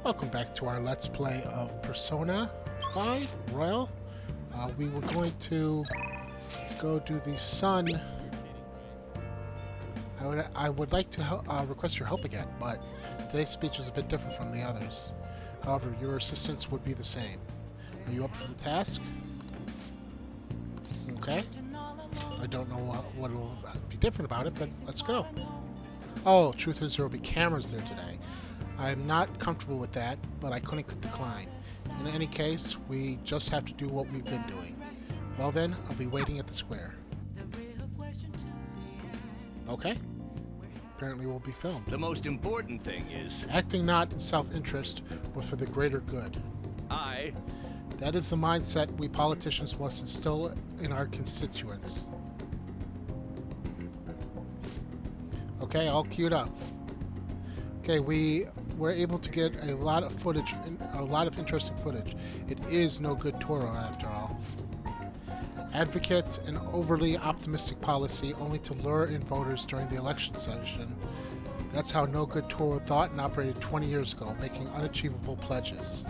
Welcome back to our Let's Play of Persona 5 Royal. We were going to go do the Sun. I would like to request your help again, but today's speech is a bit different from the others. However, your assistance would be the same. Are you up for the task? Okay. I don't know what will be different about it, but let's go. Oh, truth is there will be cameras there today. I'm not comfortable with that, but I couldn't decline. In any case, we just have to do what we've been doing. Well then, I'll be waiting at the square. Okay. Apparently we'll be filmed. The most important thing is... Acting not in self-interest, but for the greater good. That is the mindset we politicians must instill in our constituents. Okay, all queued up. Okay, we were able to get a lot of footage, a lot of interesting footage. It is no good Toro, after all. Advocate an overly optimistic policy only to lure in voters during the election session. That's how no good Toro thought and operated 20 years ago, making unachievable pledges.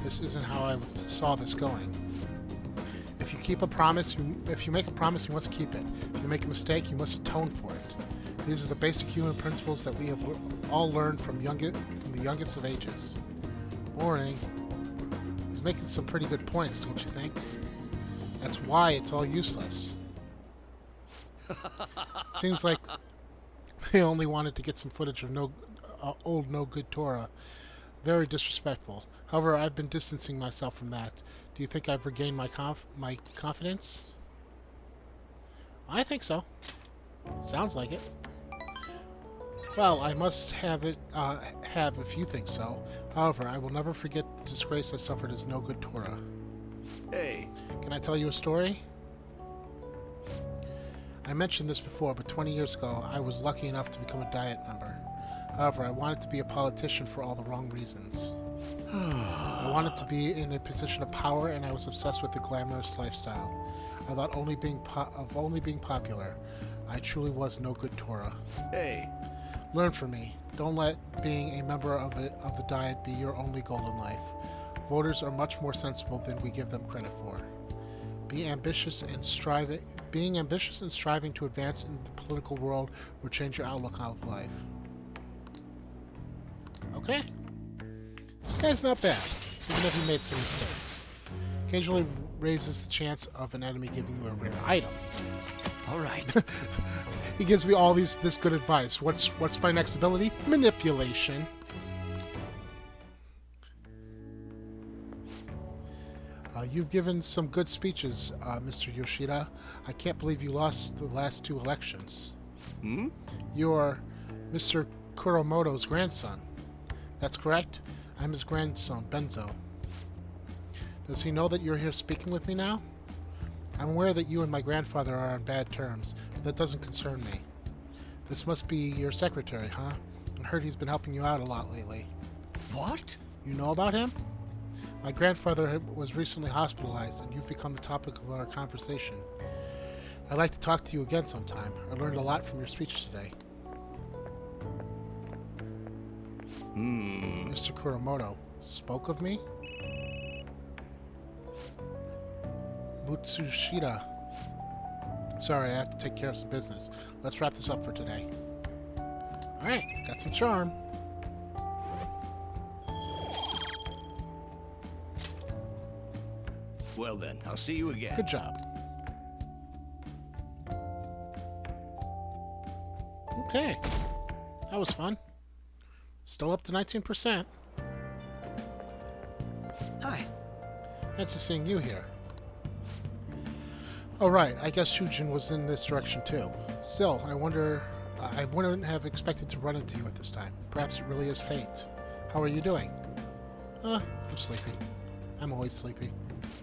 This isn't how I saw this going. If you keep a promise, if you make a promise, you must keep it. If you make a mistake, you must atone for it. These are the basic human principles that we have all learned from the youngest of ages. Boring. He's making some pretty good points, don't you think? That's why it's all useless. It seems like they only wanted to get some footage of old no good Torah. Very disrespectful. However, I've been distancing myself from that. Do you think I've regained my confidence? I think so. Sounds like it. Well, I must have if you think so. However, I will never forget the disgrace I suffered as no good Torah. Hey. Can I tell you a story? I mentioned this before, but 20 years ago, I was lucky enough to become a Diet member. However, I wanted to be a politician for all the wrong reasons. I wanted to be in a position of power, and I was obsessed with the glamorous lifestyle. I thought only being popular. I truly was no good Torah. Hey. Learn from me. Don't let being a member of the Diet be your only goal in life. Voters are much more sensible than we give them credit for. Being ambitious and striving to advance in the political world will change your outlook on life. Okay. This guy's not bad, even if he made some mistakes. Occasionally raises the chance of an enemy giving you a rare item. All right. He gives me all this good advice. What's my next ability? Manipulation. You've given some good speeches, Mr. Yoshida. I can't believe you lost the last 2 elections. You're Mr. Kuromoto's grandson. That's correct? I'm his grandson, Benzo. Does he know that you're here speaking with me now? I'm aware that you and my grandfather are on bad terms, but that doesn't concern me. This must be your secretary, huh? I heard he's been helping you out a lot lately. What? You know about him? My grandfather was recently hospitalized, and you've become the topic of our conversation. I'd like to talk to you again sometime. I learned a lot from your speech today. Mr. Kuromoto spoke of me? Mutsushita. Sorry, I have to take care of some business. Let's wrap this up for today. Alright, got some charm. Well then, I'll see you again. Good job. Okay. That was fun. Still up to 19%. Hi. Nice to seeing you here. Oh right, I guess Shujin was in this direction too. Still, I wouldn't have expected to run into you at this time. Perhaps it really is fate. How are you doing? I'm sleepy. I'm always sleepy.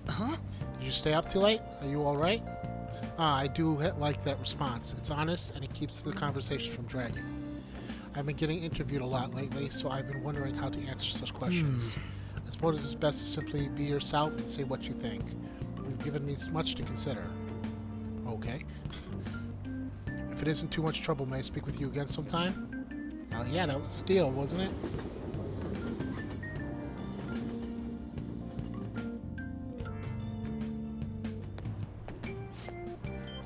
Huh? Did you stay up too late? Are you alright? I do like that response. It's honest, and it keeps the conversation from dragging. I've been getting interviewed a lot lately, so I've been wondering how to answer such questions. I suppose it's best to simply be yourself and say what you think. You've given me much to consider. Okay. If it isn't too much trouble, may I speak with you again sometime? Yeah, that was the deal, wasn't it?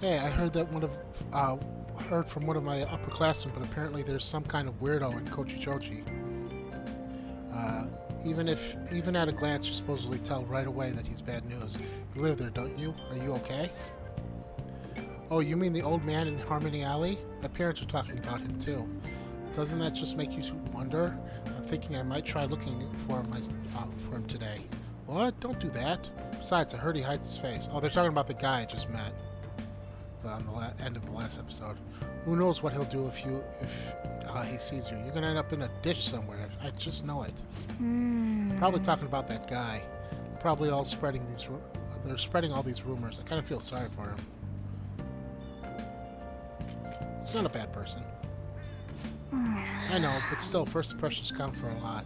Hey, I heard that heard from one of my upperclassmen, but apparently there's some kind of weirdo in Kochichochi. Uh, even at a glance, you supposedly tell right away that he's bad news. You live there, don't you? Are you okay? Oh, you mean the old man in Harmony Alley? My parents are talking about him too. Doesn't that just make you wonder? I'm thinking I might try looking for him today. What? Don't do that. Besides, I heard he hides his face. Oh, they're talking about the guy I just met on the end of the last episode. Who knows what he'll do if he sees you? You're gonna end up in a ditch somewhere. I just know it. Probably talking about that guy. Probably all spreading these. They're spreading all these rumors. I kind of feel sorry for him. He's not a bad person. I know, but still, first impressions count for a lot.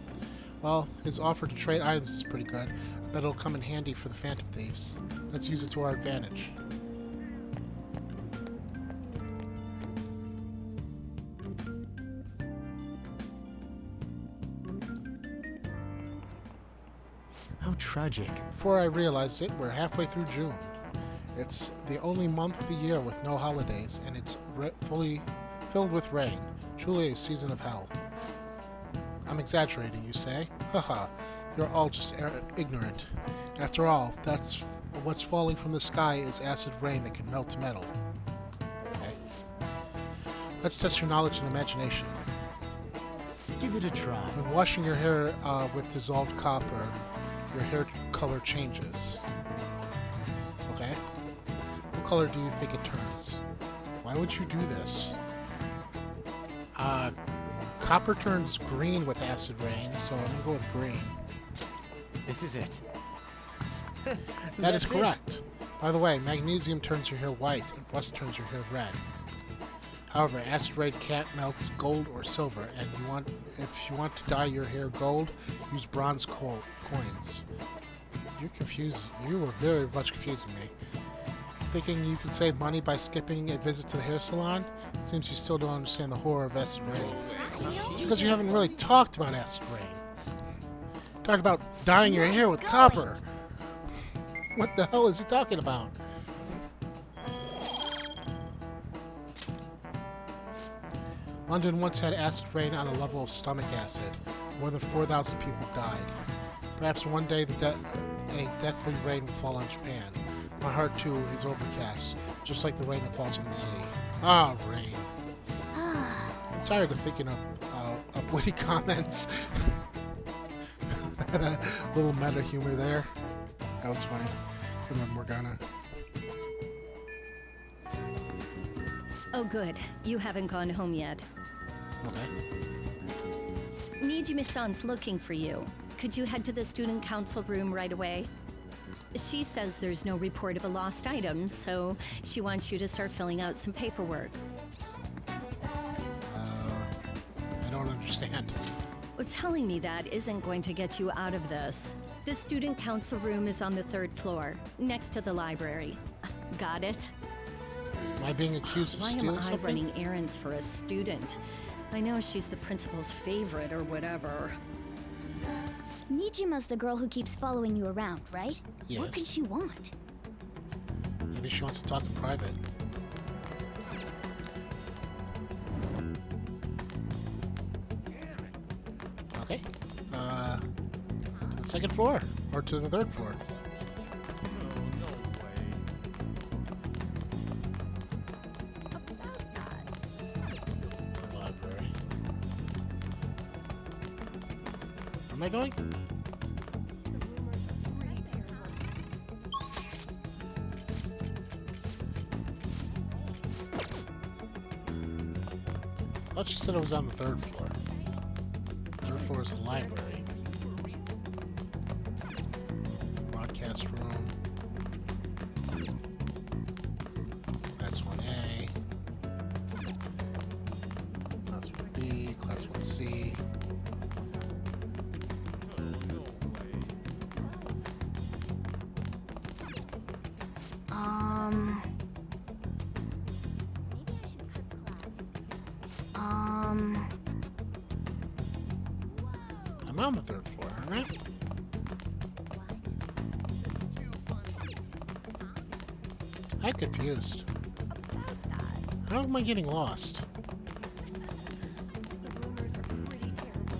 Well, his offer to trade items is pretty good. I bet it'll come in handy for the Phantom Thieves. Let's use it to our advantage. How tragic. Before I realized it, we're halfway through June. It's the only month of the year with no holidays, and it's fully filled with rain. Truly a season of hell. I'm exaggerating, you say? Haha, you're all just ignorant. After all, that's what's falling from the sky is acid rain that can melt metal. Okay. Let's test your knowledge and imagination. Give it a try. When washing your hair with dissolved copper, your hair color changes. Okay? What color do you think it turns? Why would you do this? Copper turns green with acid rain, so I'm gonna go with green. This is it. That is correct. By the way, magnesium turns your hair white, and rust turns your hair red. However, acid rain can't melt gold or silver, and if you want to dye your hair gold, use bronze coins. You're confused. You were very much confusing me. Thinking you can save money by skipping a visit to the hair salon? It seems you still don't understand the horror of acid rain. It's because you haven't really talked about acid rain. Talked about dyeing your hair with copper. What the hell is he talking about? London once had acid rain on a level of stomach acid. More than 4,000 people died. Perhaps one day a deathly rain will fall on Japan. My heart, too, is overcast, just like the rain that falls in the city. Ah, rain. I'm tired of thinking of witty comments. Had a little meta humor there. That was funny. Good one, Morgana. Oh, good. You haven't gone home yet. Okay. Nijimi-san's looking for you. Could you head to the student council room right away? She says there's no report of a lost item, so she wants you to start filling out some paperwork. I don't understand. Well, telling me that isn't going to get you out of this. The student council room is on the 3rd floor, next to the library. Got it? Am I being accused of Why am stealing I something? running errands for a student? I know she's the principal's favorite or whatever. Nijima's the girl who keeps following you around, right? Yes. What could she want? Maybe she wants to talk in private. Okay. To the 2nd floor. Or to the 3rd floor. To the library. Where am I going? I thought you said it was on the 3rd floor. 3rd floor is the library. Broadcast room. Class 1A. Class 1B. Class 1C. I'm on the 3rd floor, aren't I? I'm confused. How am I getting lost? The rumors are pretty terrible.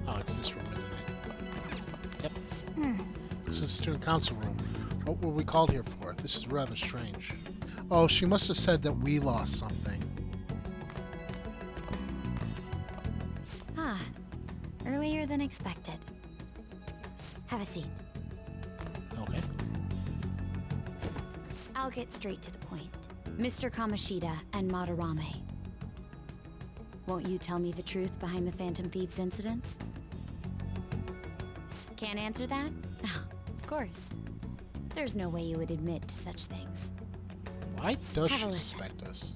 Oh, it's this room, isn't it? Yep. This is the student council room. What were we called here for? This is rather strange. Oh, she must have said that we lost something. Ah, earlier than expected. Have a seat. Okay. I'll get straight to the point. Mr. Kamoshida and Madarame. Won't you tell me the truth behind the Phantom Thieves incidents? Can't answer that? Oh, of course. There's no way you would admit to such things. Why does Have a she listen. suspect us?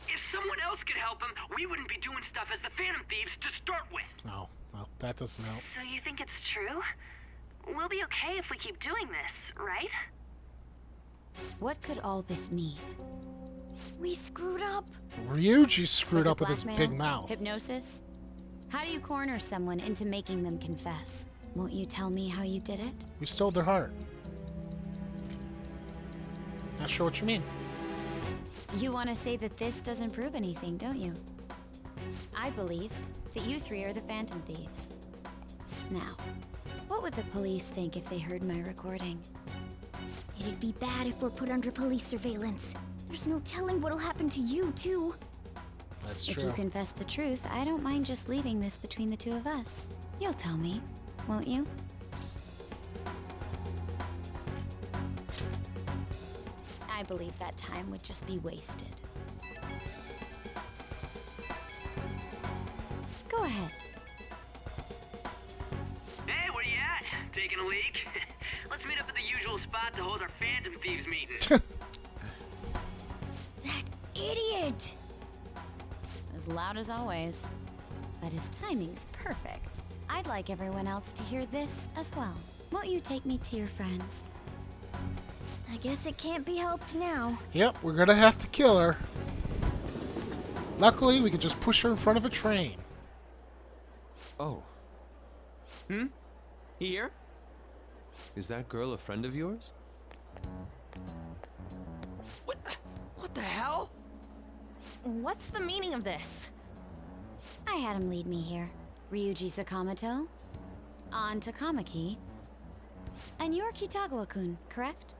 If someone else could help him, we wouldn't be doing stuff as the Phantom Thieves to start with. Oh, well, that doesn't help. So you think it's true? We'll be okay if we keep doing this, right? What could all this mean? We screwed up. Ryuji screwed Was it up with his blackmail? big mouth. Hypnosis? How do you corner someone into making them confess? Won't you tell me how you did it? We stole their heart. Not sure what you mean. You want to say that this doesn't prove anything, don't you? I believe that you three are the Phantom Thieves. Now, what would the police think if they heard my recording? It'd be bad if we're put under police surveillance. There's no telling what'll happen to you, too. That's If true. you confess the truth, I don't mind just leaving this between the two of us. You'll tell me, won't you? I believe that time would just be wasted. Go ahead. Hey, where you at? Taking a leak? Let's meet up at the usual spot to hold our Phantom Thieves meeting. That idiot! As loud as always. But his timing's perfect. I'd like everyone else to hear this as well. Won't you take me to your friends? I guess it can't be helped now. Yep, we're gonna have to kill her. Luckily, we can just push her in front of a train. Oh, Here? is that girl a friend of yours? What the hell? What's the meaning of this? I had him lead me here. Ryuji Sakamoto, on Takamaki, and you're Kitagawa-kun, correct?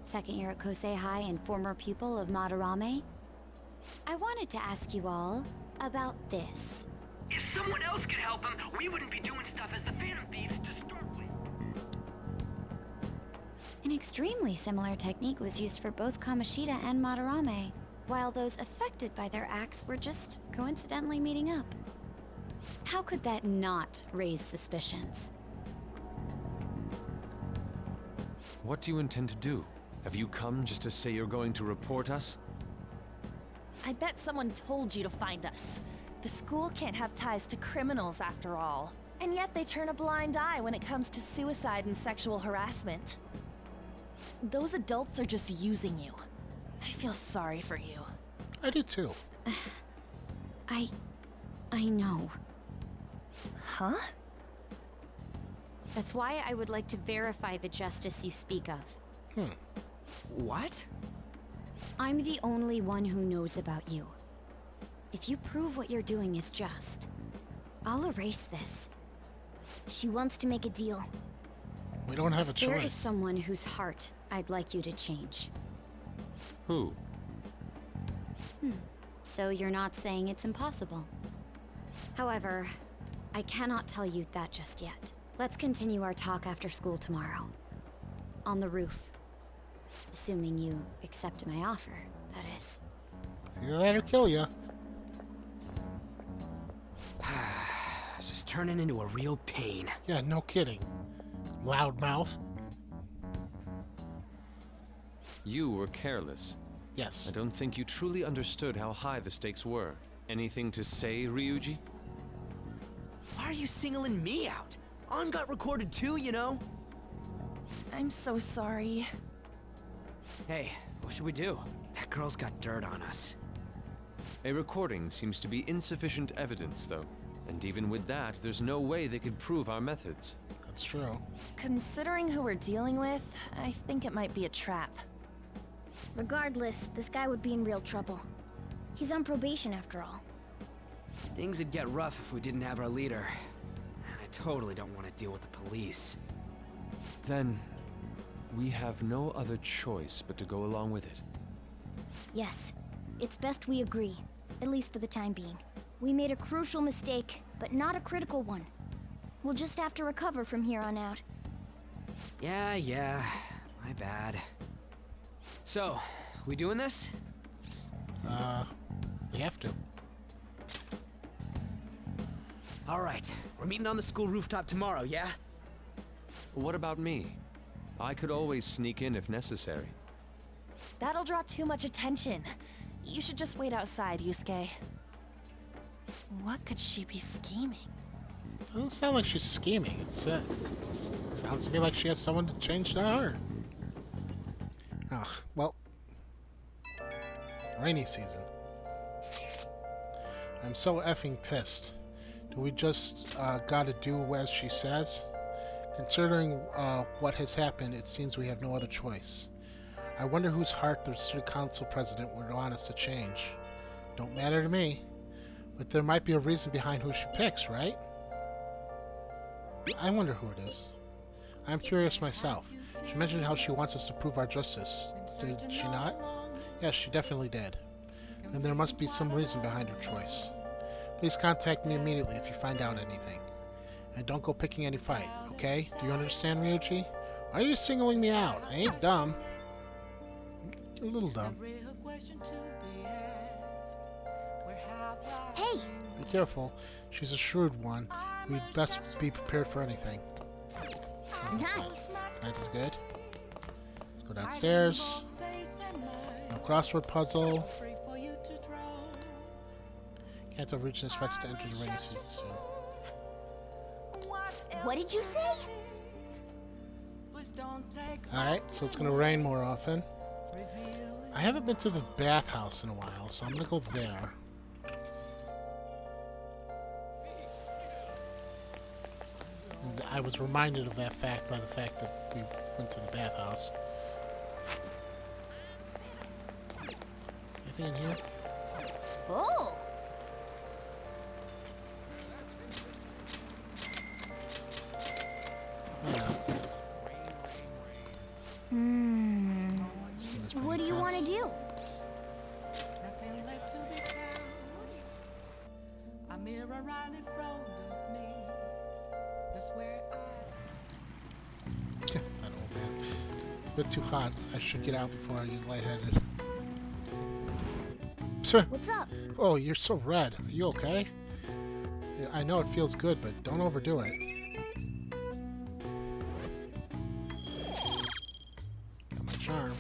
Second year at Kosei High and former pupil of Madarame. I wanted to ask you all about this. If someone else could help him, we wouldn't be doing stuff as the Phantom Thieves to start with. An extremely similar technique was used for both Kamoshida and Madarame, while those affected by their acts were just coincidentally meeting up. How could that not raise suspicions? What do you intend to do? Have you come just to say you're going to report us? I bet someone told you to find us. The school can't have ties to criminals after all. And yet they turn a blind eye when it comes to suicide and sexual harassment. Those adults are just using you. I feel sorry for you. I do too. I know. Huh? That's why I would like to verify the justice you speak of. What? I'm the only one who knows about you. If you prove what you're doing is just, I'll erase this. She wants to make a deal. We don't have a choice. There is someone whose heart I'd like you to change. Who? So you're not saying it's impossible. However, I cannot tell you that just yet. Let's continue our talk after school tomorrow. On the roof. Assuming you accept my offer, that is. It's either that or kill ya. This is turning into a real pain. Yeah, no kidding. Loudmouth. You were careless. Yes. I don't think you truly understood how high the stakes were. Anything to say, Ryuji? Why are you singling me out? On got recorded too, you know? I'm so sorry. Hey, what should we do? That girl's got dirt on us. A recording seems to be insufficient evidence, though. And even with that, there's no way they could prove our methods. That's true. Considering who we're dealing with, I think it might be a trap. Regardless, this guy would be in real trouble. He's on probation after all. Things would get rough if we didn't have our leader. And I totally don't want to deal with the police. Then, we have no other choice but to go along with it. Yes, it's best we agree, at least for the time being. We made a crucial mistake, but not a critical one. We'll just have to recover from here on out. Yeah, my bad. So, we doing this? We have to. All right, we're meeting on the school rooftop tomorrow, yeah? What about me? I could always sneak in if necessary. That'll draw too much attention. You should just wait outside, Yusuke. What could she be scheming? It doesn't sound like she's scheming. It sounds to me like she has someone to change the heart. Ugh, well. Rainy season. I'm so effing pissed. Do we just gotta do as she says? Considering what has happened, it seems we have no other choice. I wonder whose heart the student council president would want us to change. Don't matter to me. But there might be a reason behind who she picks, right? I wonder who it is. I'm curious myself. She mentioned how she wants us to prove our justice. Did she not? Yes, she definitely did. Then there must be some reason behind her choice. Please contact me immediately if you find out anything. And don't go picking any fight, okay? Do you understand, Ryuji? Why are you singling me out? I ain't dumb. You're a little dumb. Hey! Be careful. She's a shrewd one. We'd best be prepared for anything. Nice! That is good. Let's go downstairs. No crossword puzzle. Kanto region expected to enter the rainy season soon. What did you say? Alright, so it's gonna rain more often. I haven't been to the bathhouse in a while, so I'm gonna go there. And I was reminded of that fact by the fact that we went to the bathhouse. Anything in here? Oh! Yeah. Seems pretty What do you want to intense. do? Okay, that old man. It's a bit too hot. I should get out before I get lightheaded. Psst. What's up? Oh, you're so red. Are you okay? Yeah, I know it feels good, but don't overdo it. Got my charm.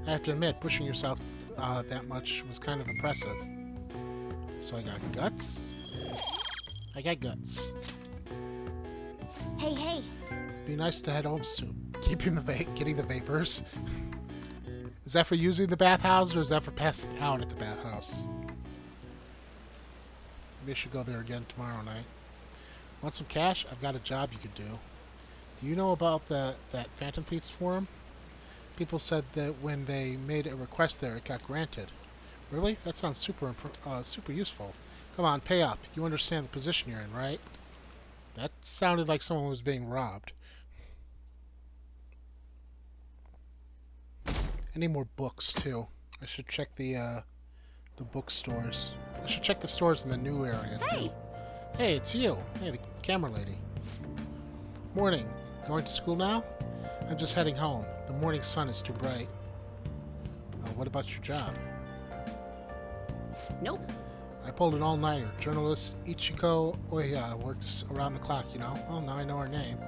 I have to admit, pushing yourself that much was kind of impressive. So I got guts? I got guts. Hey, hey! Be nice to head home soon. Keeping the getting the vapors. Is that for using the bathhouse, or is that for passing out at the bathhouse? Maybe I should go there again tomorrow night. Want some cash? I've got a job you could do. Do you know about that Phantom Thieves forum? People said that when they made a request there, it got granted. Really? That sounds super useful. Come on, pay up. You understand the position you're in, right? That sounded like someone was being robbed. I need more books too. I should check the bookstores. I should check the stores in the new area too. Hey, it's you. Hey, the camera lady. Morning. Going to school now? I'm just heading home. The morning sun is too bright. What about your job? Nope. I pulled an all-nighter. Journalist Ichiko Oya works around the clock, you know. Well, now I know her name.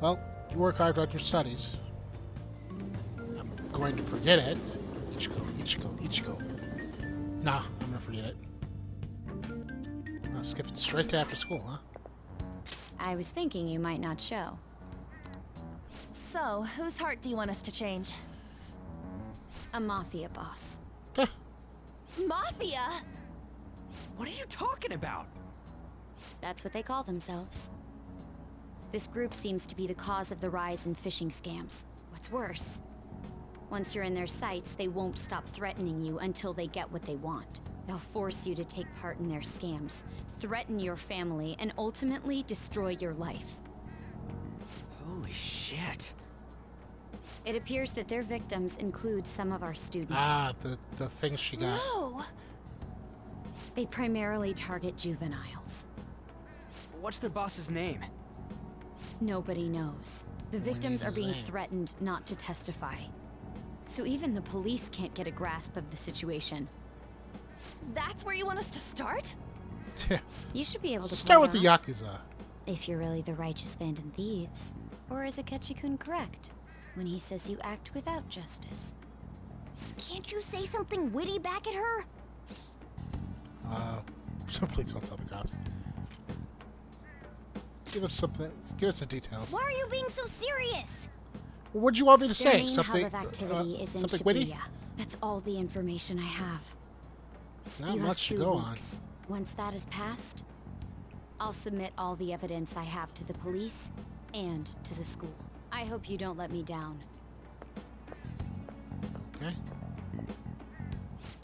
Well, you work hard on your studies. I'm going to forget it. Ichiko. Nah, I'm gonna forget it. I'll skip it straight to after school, huh? I was thinking you might not show. So, whose heart do you want us to change? A mafia boss. Mafia? What are you talking about? That's what they call themselves. This group seems to be the cause of the rise in phishing scams. What's worse, Once you're in their sights, they won't stop threatening you until they get what they want. They'll force you to take part in their scams, threaten your family, and ultimately destroy your life. Holy shit. It appears that their victims include some of our students. Ah, the things she got. No! They primarily target juveniles. What's their boss's name? Nobody knows. The victims are being threatened not to testify. So even the police can't get a grasp of the situation. That's where you want us to start? You should be able to Start pull with the it off, Yakuza. if you're really the righteous Phantom Thieves. Or is Akechi-kun correct when he says you act without justice? Can't you say something witty back at her? Please don't tell the cops. Give us something. Give us the details. Why are you being so serious? What do you want me to Their say? main Something? hub of activity is in something Shibuya. witty? That's all the information I have. It's not You have much to 2 go weeks. Once that is passed, I'll submit all the evidence I have to the police and to the school. I hope you don't let me down. on. Okay.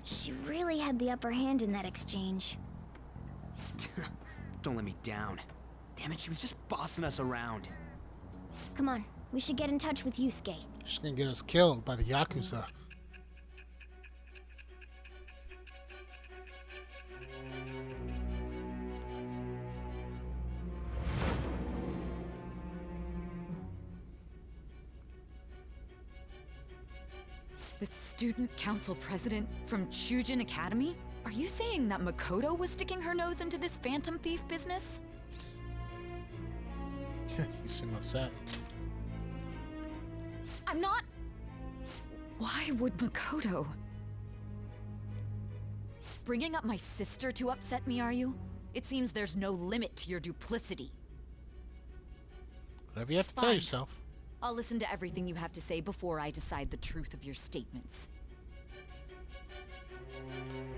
She really had the upper hand in that exchange. Don't let me down. Damn it, she was just bossing us around. Come on, we should get in touch with Yusuke. She's gonna get us killed by the Yakuza. The student council president from Chujin Academy? Are you saying that Makoto was sticking her nose into this phantom thief business? You seem upset. I'm not... Why would Makoto? Bringing up my sister to upset me, are you? It seems there's no limit to your duplicity. Whatever you have to tell Fine. yourself. I'll listen to everything you have to say before I decide the truth of your statements.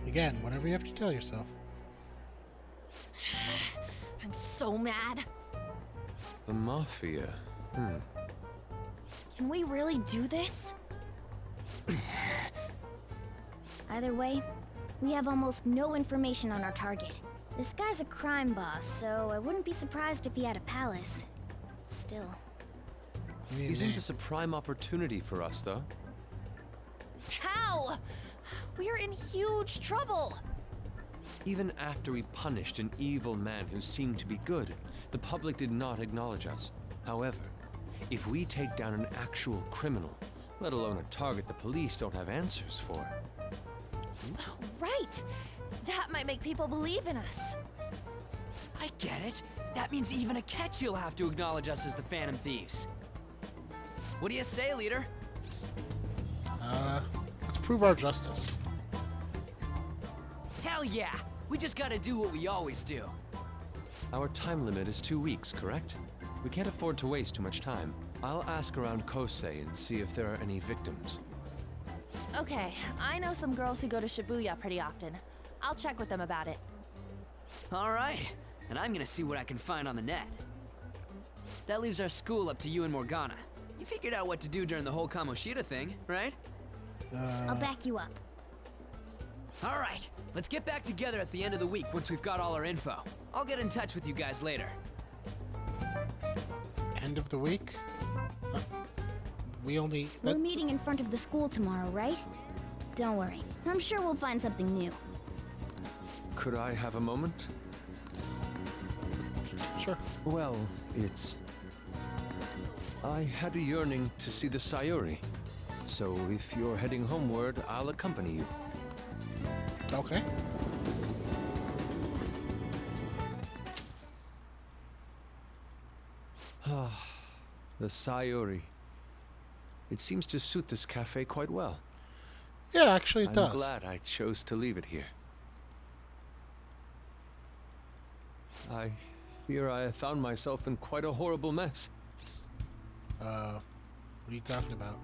Again, whatever you have to tell yourself. I'm so mad. The Mafia. Can we really do this? Either way, we have almost no information on our target. This guy's a crime boss, so I wouldn't be surprised if he had a palace. Still. You need a Isn't name. this a prime opportunity for us, though? How? We're in huge trouble. Even after we punished an evil man who seemed to be good, the public did not acknowledge us. However, if we take down an actual criminal, let alone a target the police don't have answers for. Right. That might make people believe in us. I get it. That means even Akechi'll have to acknowledge us as the Phantom Thieves. What do you say, leader? Let's prove our justice. Hell yeah! We just gotta do what we always do. Our time limit is 2 weeks, correct? We can't afford to waste too much time. I'll ask around Kosei and see if there are any victims. Okay, I know some girls who go to Shibuya pretty often. I'll check with them about it. All right, and I'm gonna see what I can find on the net. That leaves our school up to you and Morgana. You figured out what to do during the whole Kamoshida thing, right? I'll back you up. All right, let's get back together at the end of the week once we've got all our info. I'll get in touch with you guys later. End of the week? We only... We're meeting in front of the school tomorrow, right? Don't worry. I'm sure we'll find something new. Could I have a moment? Sure. Well, it's... I had a yearning to see the Sayuri. So if you're heading homeward, I'll accompany you. Okay. The Sayuri. It seems to suit this cafe quite well. Yeah, actually it I'm does. glad I chose to leave it here. I fear I have found myself in quite a horrible mess. What are you talking about?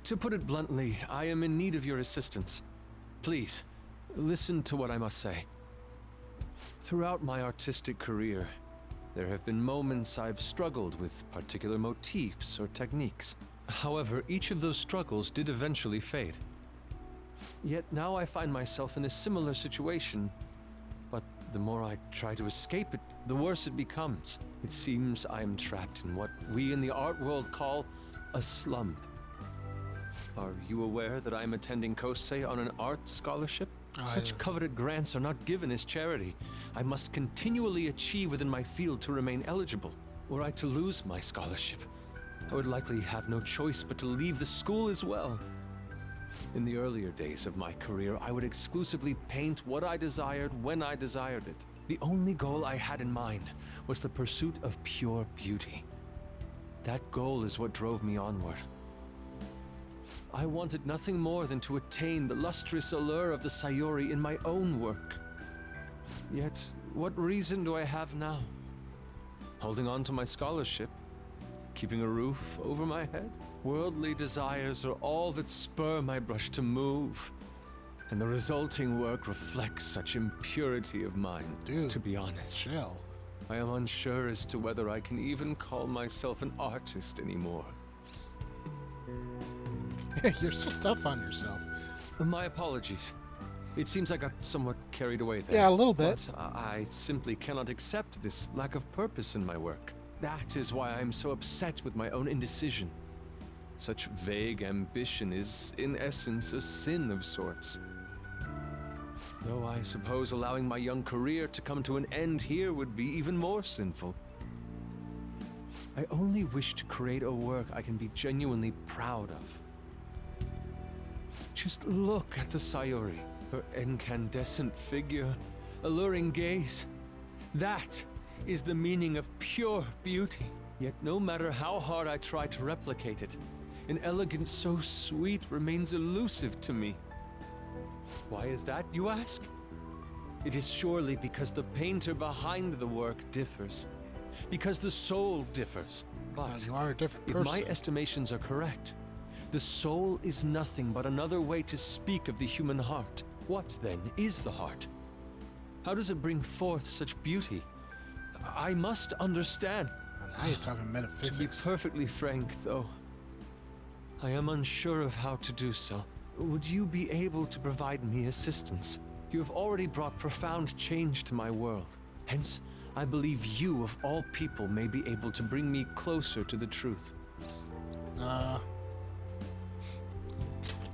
To put it bluntly, I am in need of your assistance. Please, listen to what I must say. Throughout my artistic career, there have been moments I've struggled with particular motifs or techniques. However, each of those struggles did eventually fade. Yet now I find myself in a similar situation. But the more I try to escape it, the worse it becomes. It seems I am trapped in what we in the art world call a slump. Are you aware that I am attending Kosei on an art scholarship? Such coveted grants are not given as charity. I must continually achieve within my field to remain eligible. Were I to lose my scholarship, I would likely have no choice but to leave the school as well. In the earlier days of my career, I would exclusively paint what I desired when I desired it. The only goal I had in mind was the pursuit of pure beauty. That goal is what drove me onward. I wanted nothing more than to attain the lustrous allure of the Sayuri in my own work. Yet, what reason do I have now? Holding on to my scholarship? Keeping a roof over my head? Worldly desires are all that spur my brush to move. And the resulting work reflects such impurity of mind. Dude, to be honest, chill. I am unsure as to whether I can even call myself an artist anymore. You're so tough on yourself. My apologies. It seems I got somewhat carried away there. Yeah, a little bit. But I simply cannot accept this lack of purpose in my work. That is why I am so upset with my own indecision. Such vague ambition is, in essence, a sin of sorts. Though I suppose allowing my young career to come to an end here would be even more sinful. I only wish to create a work I can be genuinely proud of. Just look at the Sayuri, her incandescent figure, alluring gaze. That is the meaning of pure beauty. Yet no matter how hard I try to replicate it, an elegance so sweet remains elusive to me. Why is that, you ask? It is surely because the painter behind the work differs. Because the soul differs. But you are a different if person. my estimations are correct, the soul is nothing but another way to speak of the human heart. What, then, is the heart? How does it bring forth such beauty? I must understand. Now you're talking metaphysics. To be perfectly frank, though, I am unsure of how to do so. Would you be able to provide me assistance? You have already brought profound change to my world. Hence, I believe you, of all people, may be able to bring me closer to the truth. I'd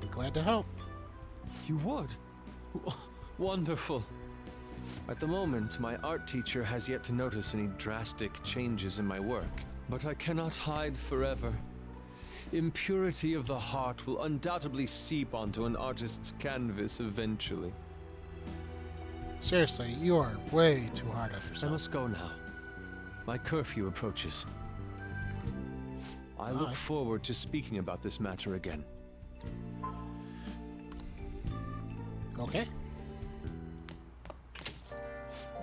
be glad to help. You would? Wonderful. At the moment, my art teacher has yet to notice any drastic changes in my work. But I cannot hide forever. Impurity of the heart will undoubtedly seep onto an artist's canvas eventually. Seriously, you are way too hard on I yourself. must go now. My curfew approaches. I look forward to speaking about this matter again. Okay.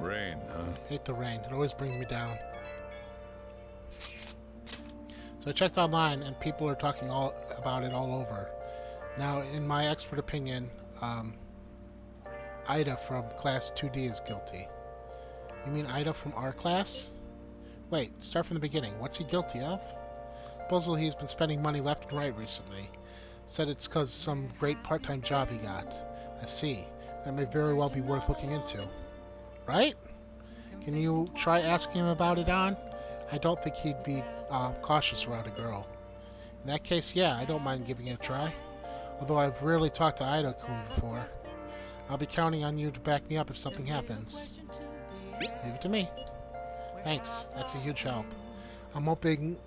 Rain, huh? Hate the rain. It always brings me down. So I checked online, and people are talking all about it all over. Now, in my expert opinion, Ida from Class 2D is guilty. You mean Ida from our class? Wait, start from the beginning. What's he guilty of? Puzzle, he's been spending money left and right recently. Said it's because some great part-time job he got. I see. That may very well be worth looking into. Right? Can you try asking him about it, on? I don't think he'd be cautious around a girl. In that case, yeah, I don't mind giving it a try. Although I've rarely talked to Ida-kun before. I'll be counting on you to back me up if something happens. Leave it to me. Thanks, that's a huge help. I'm hoping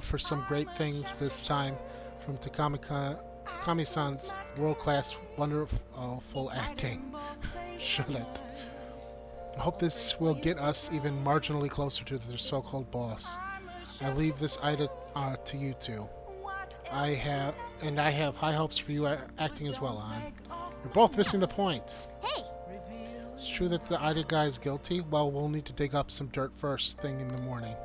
for some great things this time from Takami-san's world-class, wonderful acting. Shut it. I hope this will get us even marginally closer to their so-called boss. I leave this Ida to you two. I have high hopes for you acting as well, on. You're both missing the point. Hey! It's true that the Ida guy is guilty. Well, we'll need to dig up some dirt first thing in the morning.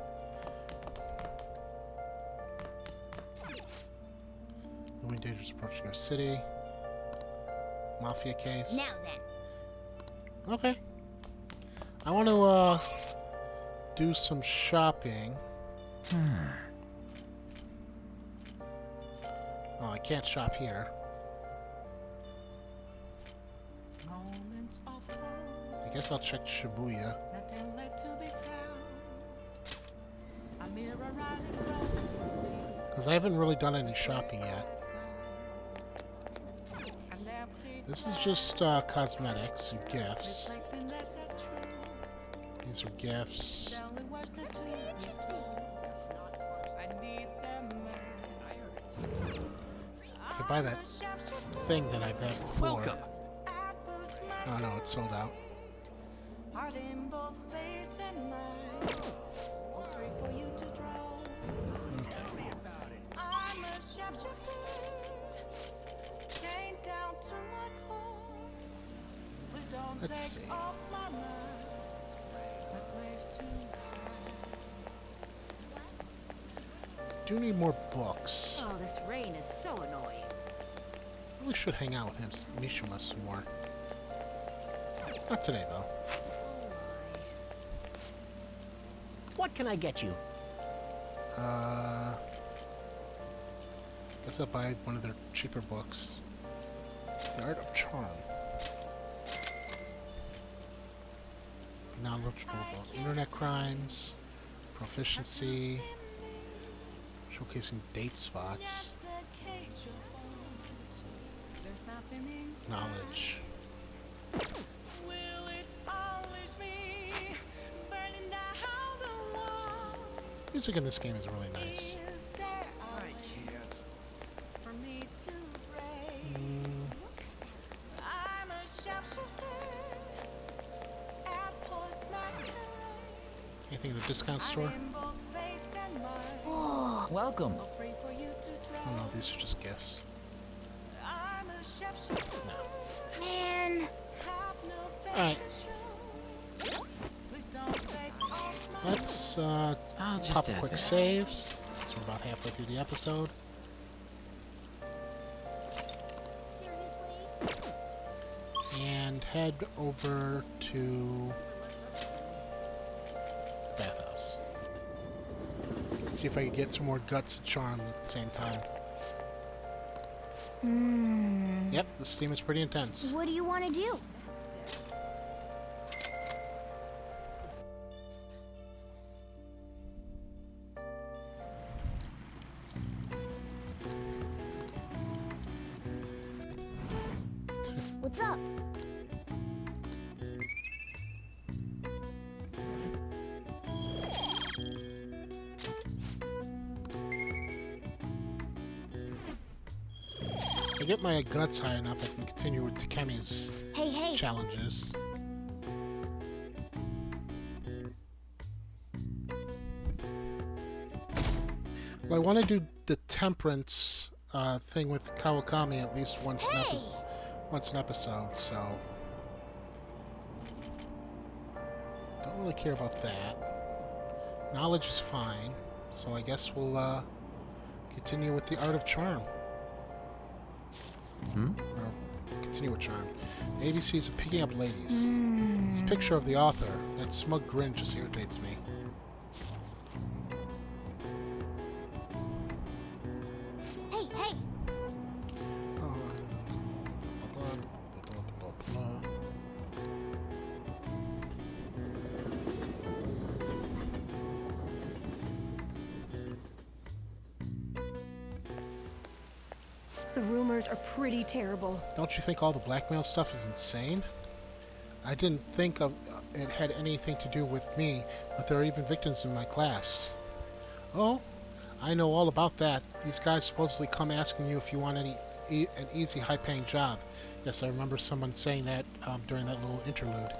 Moving dangers approaching our city. Mafia case. Now then. Okay. I want to do some shopping. Oh, I can't shop here. I guess I'll check Shibuya. Because I haven't really done any shopping yet. This is just cosmetics and gifts. These are gifts. I can buy that thing that I bought before. Welcome. Oh no, it's sold out. Let's see. Do need more books. Oh, this rain is so annoying. We should hang out with him, Mishima, some more. Not today, though. What can I get you? Guess I'll buy one of their cheaper books. The Art of Charm. Knowledgeable about internet crimes, proficiency, showcasing date spots, knowledge. Music in this game is really nice. Anything in the discount store? Welcome. Oh no, these are just gifts. No. Man. Alright. Let's I'll just pop add quick this. saves. Since we're about halfway through the episode. And head over to the bathhouse. Let's see if I can get some more guts and charm at the same time. Yep, the steam is pretty intense. What do you want to do? What's up? If I get my guts high enough, I can continue with Takemi's Hey. challenges. Well, I want to do the temperance thing with Kawakami at least once an episode, so don't really care about that. Knowledge is fine, so I guess we'll continue with the Art of Charm. Or continue with Charm. The ABCs of picking up ladies. This picture of the author, that smug grin just irritates me. Hey. The rumors are pretty terrible. Don't you think all the blackmail stuff is insane? I didn't think of it had anything to do with me, but there are even victims in my class. Oh, I know all about that. These guys supposedly come asking you if you want an easy, high-paying job. Yes, I remember someone saying that during that little interlude.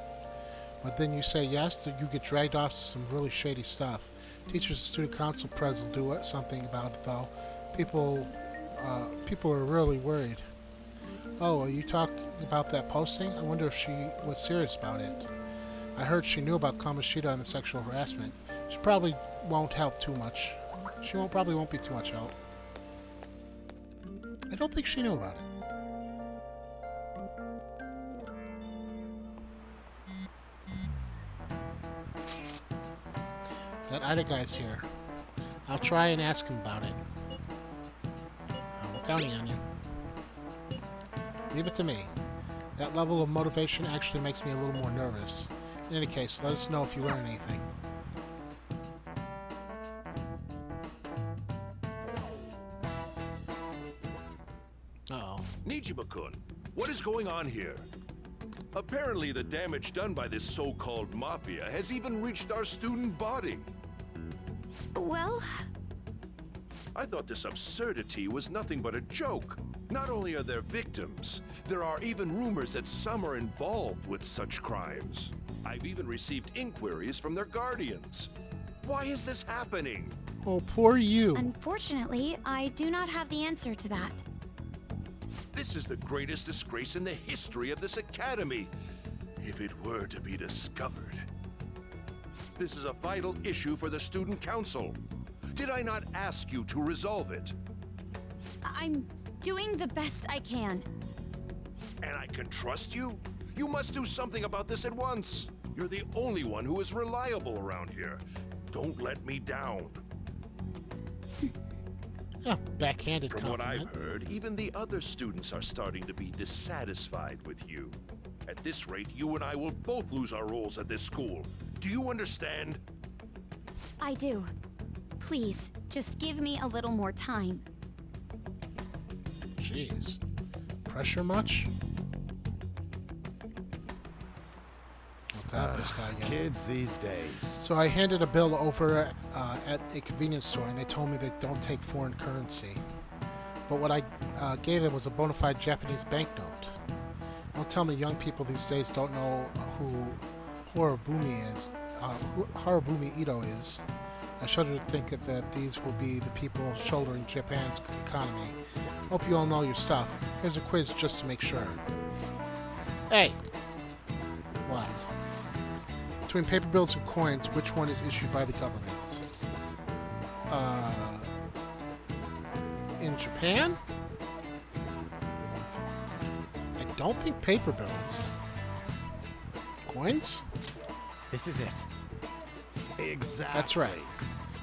But then you say yes, that you get dragged off to some really shady stuff. Teachers and student council press will do something about it, though. People are really worried. Oh, are you talking about that posting? I wonder if she was serious about it. I heard she knew about Kamoshida and the sexual harassment. She probably won't help too much. She probably won't be too much help. I don't think she knew about it. That Ida guy's here. I'll try and ask him about it. counting on you. Leave it to me. That level of motivation actually makes me a little more nervous. In any case, let us know if you learn anything. Uh-oh. Nijima-kun, what is going on here? Apparently the damage done by this so-called Mafia has even reached our student body. Well, I thought this absurdity was nothing but a joke. Not only are there victims, there are even rumors that some are involved with such crimes. I've even received inquiries from their guardians. Why is this happening? Oh, poor you. unfortunately, I do not have the answer to that. This is the greatest disgrace in the history of this academy, if it were to be discovered. This is a vital issue for the student council. Did I not ask you to resolve it? I'm doing the best I can. And I can trust you? You must do something about this at once. You're the only one who is reliable around here. Don't let me down. Yeah, backhanded From what compliment. I've heard, even the other students are starting to be dissatisfied with you. At this rate, you and I will both lose our roles at this school. Do you understand? I do. Please, just give me a little more time. Jeez. Pressure much? This guy again. Kids these days. So I handed a bill over at a convenience store, and they told me they don't take foreign currency. But what I gave them was a bona fide Japanese banknote. Don't tell me young people these days don't know who Horibumi is, who Haribumi Ito is. I shudder to think that these will be the people shouldering Japan's economy. Hope you all know your stuff. Here's a quiz just to make sure. Hey! What? Between paper bills and coins, which one is issued by the government? In Japan? I don't think paper bills. Coins? This is it. Exactly. That's right.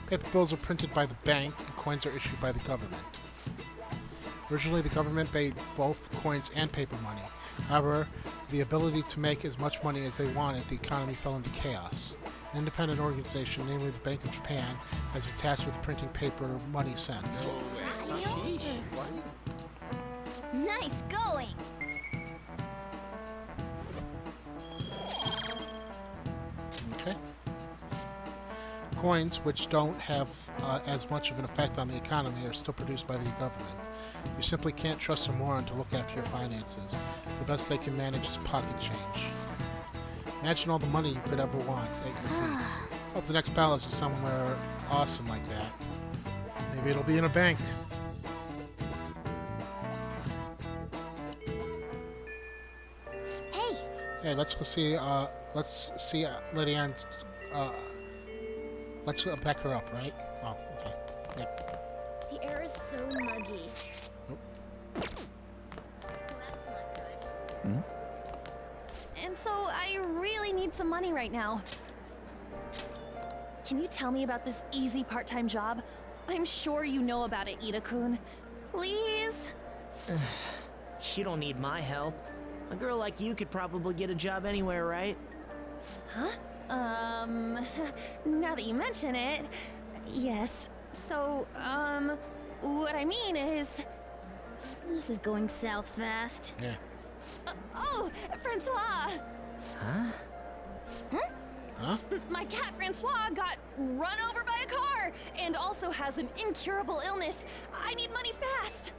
Paper bills are printed by the bank, and coins are issued by the government. Originally, the government paid both coins and paper money. However, the ability to make as much money as they wanted, the economy fell into chaos. An independent organization, namely the Bank of Japan, has been tasked with printing paper money since. Nice going! Okay. Coins, which don't have as much of an effect on the economy, are still produced by the government. You simply can't trust a moron to look after your finances. The best they can manage is pocket change. Imagine all the money you could ever want at your feet. Hope the next palace is somewhere awesome like that. Maybe it'll be in a bank. Hey, Hey, let's go see, Lady Ann's, let's back her up, right? Oh, okay. Yep. The air is so muggy. that's not good. And so I really need some money right now. Can you tell me about this easy part-time job? I'm sure you know about it, Ida-kun. Please? You don't need my help. A girl like you could probably get a job anywhere, right? Huh? Now that you mention it, yes. So, what I mean is... This is going south fast. Yeah. Oh, Francois! Huh? Huh? My cat Francois got run over by a car and also has an incurable illness. I need money fast.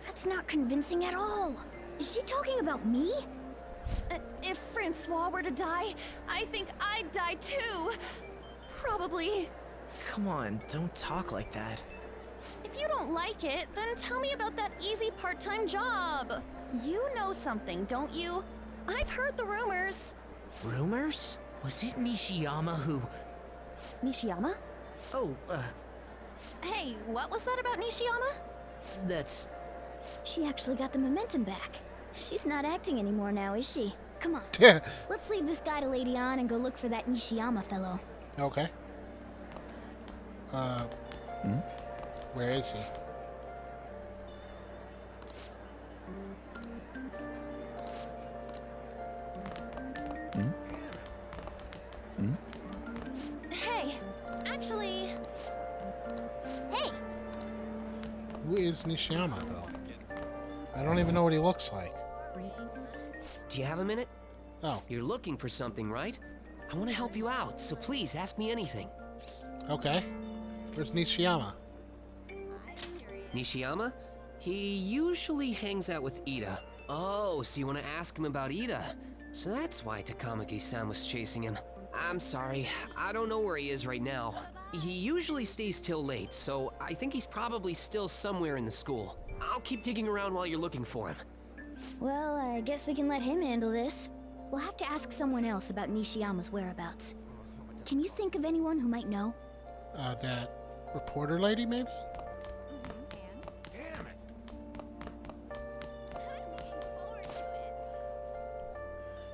That's not convincing at all. Is she talking about me? If Francois were to die, I think I'd die too. Probably. Come on, don't talk like that. If you don't like it, then tell me about that easy part-time job. You know something, don't you? I've heard the rumors. Rumors? Was it Nishiyama who... Nishiyama? Oh, Hey, what was that about Nishiyama? that's... She actually got the momentum back. She's not acting anymore now, is she? Come on. Yeah. Let's leave this guy to Lady Ann and go look for that Nishiyama fellow. Okay. Where is he? Hey, actually, Hey, Who is Nishiyama, though? I don't even know what he looks like. Do you have a minute? Oh, You're looking for something, right? I want to help you out, so please ask me anything. okay. Where's Nishiyama? Nishiyama? He usually hangs out with Ida. Oh, so you want to ask him about Ida? So that's why Takamaki-san was chasing him. I'm sorry, I don't know where he is right now. He usually stays till late, so I think he's probably still somewhere in the school. I'll keep digging around while you're looking for him. well, I guess we can let him handle this. We'll have to ask someone else about Nishiyama's whereabouts. Can you think of anyone who might know? That reporter lady, maybe? Damn it!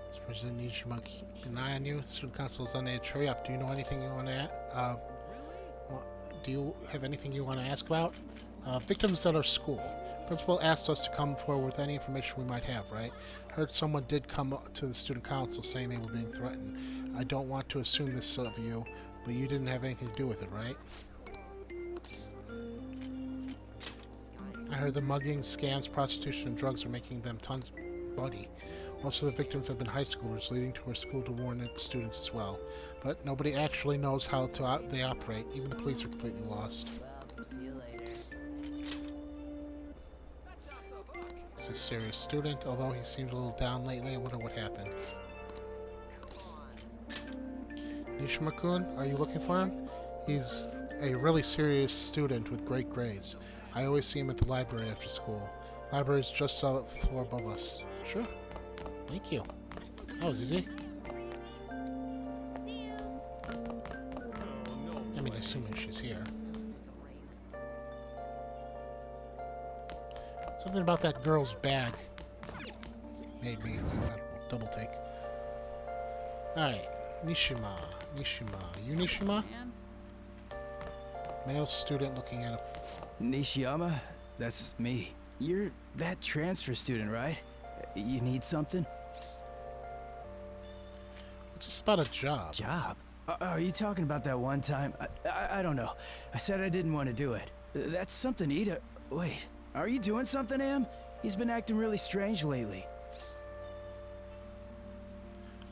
This President Nishiyama keep an eye on you. Student council is on edge. Hurry up. Do you know anything you want to do you have anything you want to ask about? Victims at our school. Principal asked us to come forward with any information we might have, right? Heard someone did come up to the student council saying they were being threatened. I don't want to assume this of you, but you didn't have anything to do with it, right? I heard the mugging, scams, prostitution, and drugs are making them tons of money. Most of the victims have been high schoolers, leading to our school to warn its students as well. But nobody actually knows how they operate. Even the police are completely lost. Well, see you later. He's a serious student, although he seems a little down lately. I wonder what happened. Nishima-kun, are you looking for him? He's a really serious student with great grades. I always see him at the library after school. Library's just on the floor above us. Sure. Thank you. That was easy. I mean, assuming she's here. Something about that girl's bag made me double take. Alright, Nishima. You Nishima? Male student looking at a... Nishiyama? That's me. You're that transfer student, right? You need something? What's this about a job? Job? Are you talking about that one time? I don't know. I said I didn't want to do it. That's something Ida... Wait, are you doing something, Am? He's been acting really strange lately.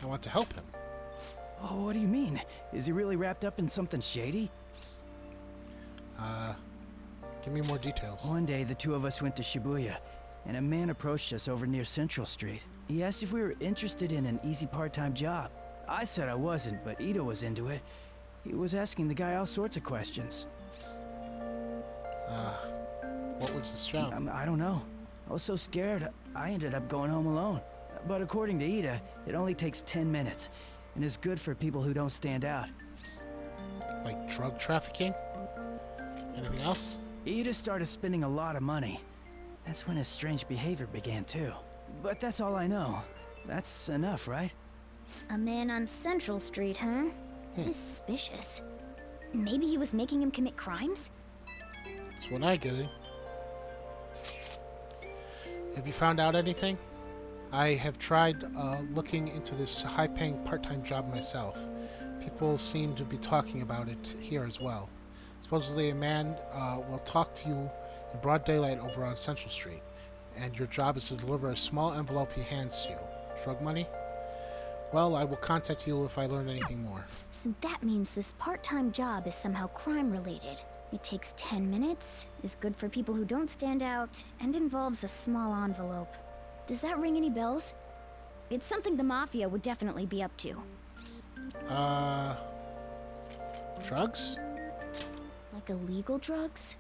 I want to help him. Oh, what do you mean? Is he really wrapped up in something shady? Give me more details. One day, the two of us went to Shibuya, and a man approached us over near Central Street. He asked if we were interested in an easy part-time job. I said I wasn't, but Ito was into it. He was asking the guy all sorts of questions. What was this job? I don't know. I was so scared, I ended up going home alone. But according to Ida, it only takes 10 minutes, and is good for people who don't stand out. Like drug trafficking? Anything else? Ida started spending a lot of money. That's when his strange behavior began too. But that's all I know. That's enough, right? A man on Central Street, huh? Suspicious. Maybe he was making him commit crimes? That's what I get. Have you found out anything? I have tried looking into this high-paying part-time job myself. People seem to be talking about it here as well. Supposedly a man will talk to you in broad daylight over on Central Street, and your job is to deliver a small envelope he hands you. Drug money? Well, I will contact you if I learn anything more. So that means this part-time job is somehow crime-related. It takes 10 minutes, is good for people who don't stand out, and involves a small envelope. Does that ring any bells? It's something the Mafia would definitely be up to. Drugs? Like illegal drugs?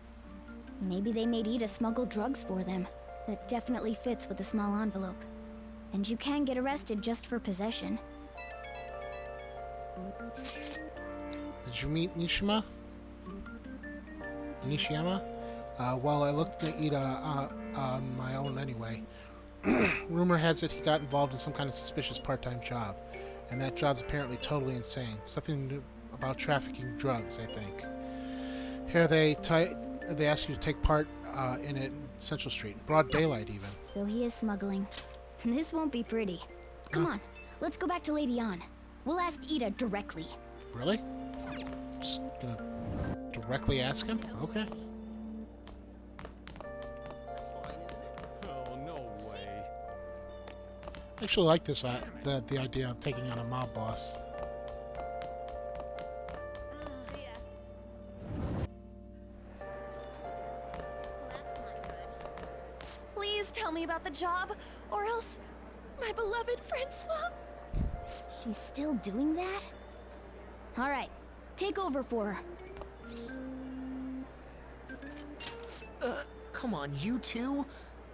Maybe they made Ida smuggle drugs for them. That definitely fits with the small envelope. And you can get arrested just for possession. Did you meet Nishiyama? Well, I looked at Ida on my own anyway. Rumor has it he got involved in some kind of suspicious part-time job. And that job's apparently totally insane. Something about trafficking drugs, I think. Here they ask you to take part in it, Central Street. Broad daylight, even. So he is smuggling. This won't be pretty. Come on, let's go back to Lady An. We'll ask Ida directly. Really? Just gonna directly ask him? Okay. Oh, no way. I actually like this, the idea of taking on a mob boss. Please tell me about the job, or else my beloved Francois. She's still doing that? All right, take over for her. Come on, you two?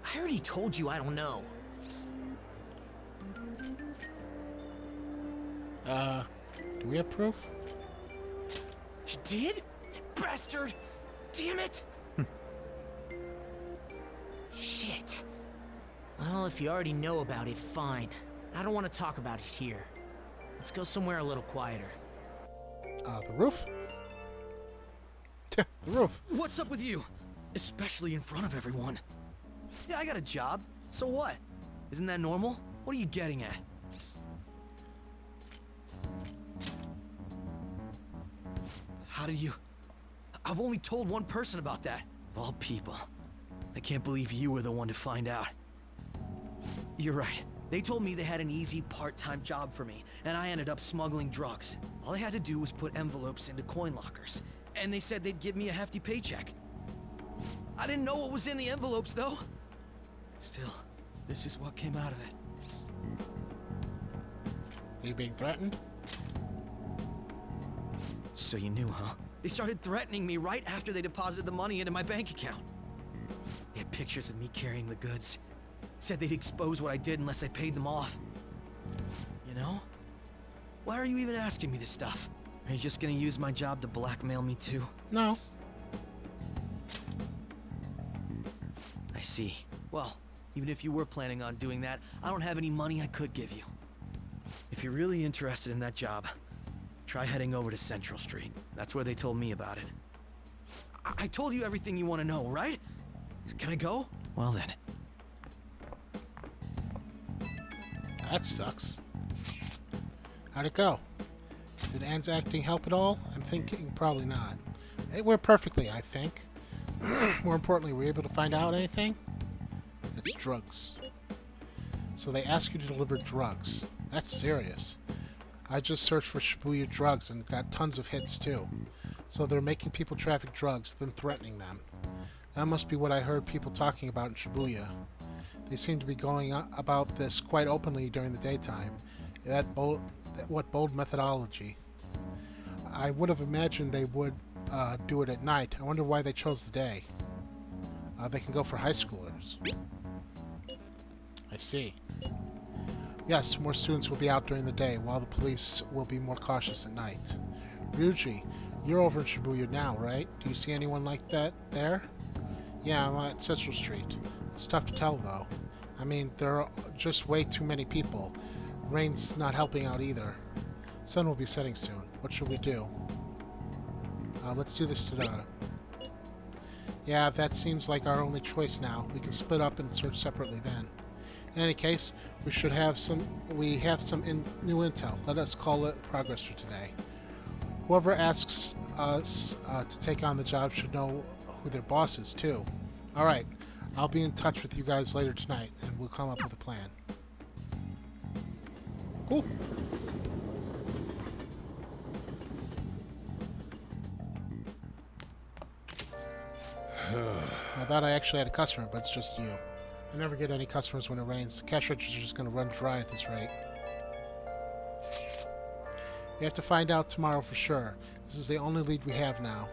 I already told you I don't know. Do we have proof? You did? Bastard! Damn it! Shit. Well, if you already know about it, fine. I don't want to talk about it here. Let's go somewhere a little quieter. The roof? The roof. What's up with you? Especially in front of everyone. Yeah, I got a job. So what? Isn't that normal? What are you getting at? How did you... I've only told one person about that. Of all people. I can't believe you were the one to find out. You're right. They told me they had an easy part-time job for me, and I ended up smuggling drugs. All I had to do was put envelopes into coin lockers, and they said they'd give me a hefty paycheck. I didn't know what was in the envelopes, though. Still, this is what came out of it. Are you being threatened? So you knew, huh? They started threatening me right after they deposited the money into my bank account. They had pictures of me carrying the goods. Said they'd expose what I did unless I paid them off. You know? Why are you even asking me this stuff? Are you just gonna use my job to blackmail me too? No. I see. Well, even if you were planning on doing that, I don't have any money I could give you. If you're really interested in that job, try heading over to Central Street. That's where they told me about it. I told you everything you want to know, right? Can I go? Well then. That sucks. How'd it go? Did Anne's acting help at all? I'm thinking probably not. It went perfectly, I think. More importantly, were you able to find out anything? It's drugs. So they ask you to deliver drugs. That's serious. I just searched for Shibuya drugs and got tons of hits too. So they're making people traffic drugs, then threatening them. That must be what I heard people talking about in Shibuya. They seem to be going about this quite openly during the daytime. What bold methodology. I would have imagined they would do it at night. I wonder why they chose the day. They can go for high schoolers. I see. Yes, more students will be out during the day, while the police will be more cautious at night. Ryuji, you're over in Shibuya now, right? Do you see anyone like that there? Yeah, I'm at Central Street. It's tough to tell, though. I mean, there are just way too many people. Rain's not helping out either. Sun will be setting soon. What should we do? Let's do this today. Yeah, that seems like our only choice now. We can split up and search separately then. In any case, we have some new intel. Let us call it progress for today. Whoever asks us to take on the job should know who their boss is, too. Alright, I'll be in touch with you guys later tonight, and we'll come up with a plan. Cool. I thought I actually had a customer, but it's just you. I never get any customers when it rains. The cash register is just going to run dry at this rate. We have to find out tomorrow for sure. This is the only lead we have now.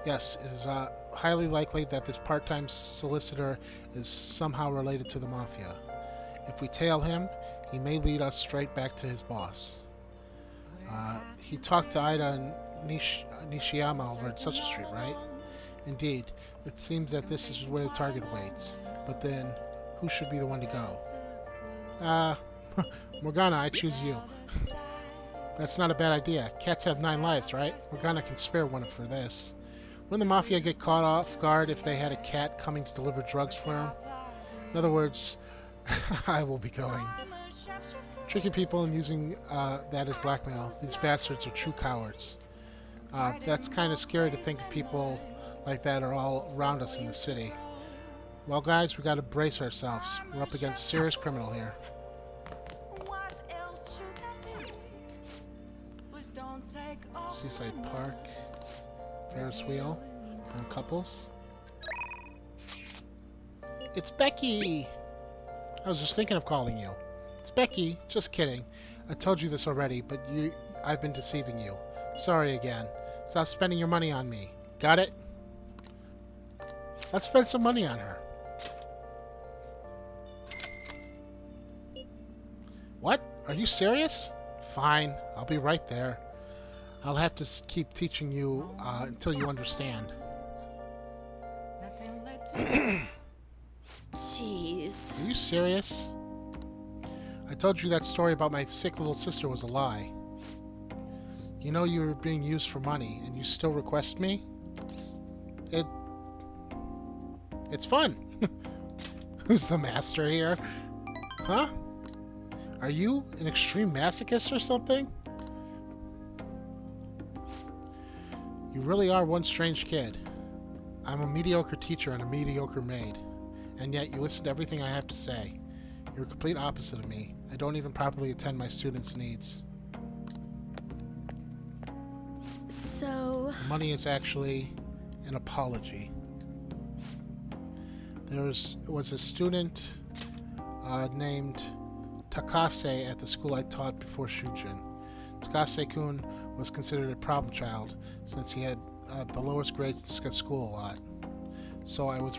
Yes, it is highly likely that this part-time solicitor is somehow related to the Mafia. If we tail him, he may lead us straight back to his boss. He talked to Ida and Nishiyama over at Central Street, right? Indeed. It seems that this is where the target waits. But then, who should be the one to go? Morgana, I choose you. That's not a bad idea. Cats have 9 lives, right? Morgana can spare one for this. Wouldn't the Mafia get caught off guard if they had a cat coming to deliver drugs for them? In other words, I will be going. Tricking people and using that as blackmail. These bastards are true cowards. That's kind of scary to think of people like that are all around us in the city. Well, guys, we got to brace ourselves. We're up against a serious criminal here. Seaside Park, Ferris wheel, and couples. It's Becky! I was just thinking of calling you. It's Becky. Just kidding. I told you this already, but I've been deceiving you. Sorry again. Stop spending your money on me. Got it? Let's spend some money on her. What? Are you serious? Fine. I'll be right there. I'll have to keep teaching you until you understand. Jeez. Are you serious? I told you that story about my sick little sister was a lie. You know you were being used for money, and you still request me? It's fun. Who's the master here? Huh? Are you an extreme masochist or something? You really are one strange kid. I'm a mediocre teacher and a mediocre maid, and yet you listen to everything I have to say. You're a complete opposite of me. I don't even properly attend my students' needs. So... Money is actually an apology. There was a student named Takase at the school I taught before Shujin. Takase-kun was considered a problem child since he had the lowest grades and skipped school a lot. So I was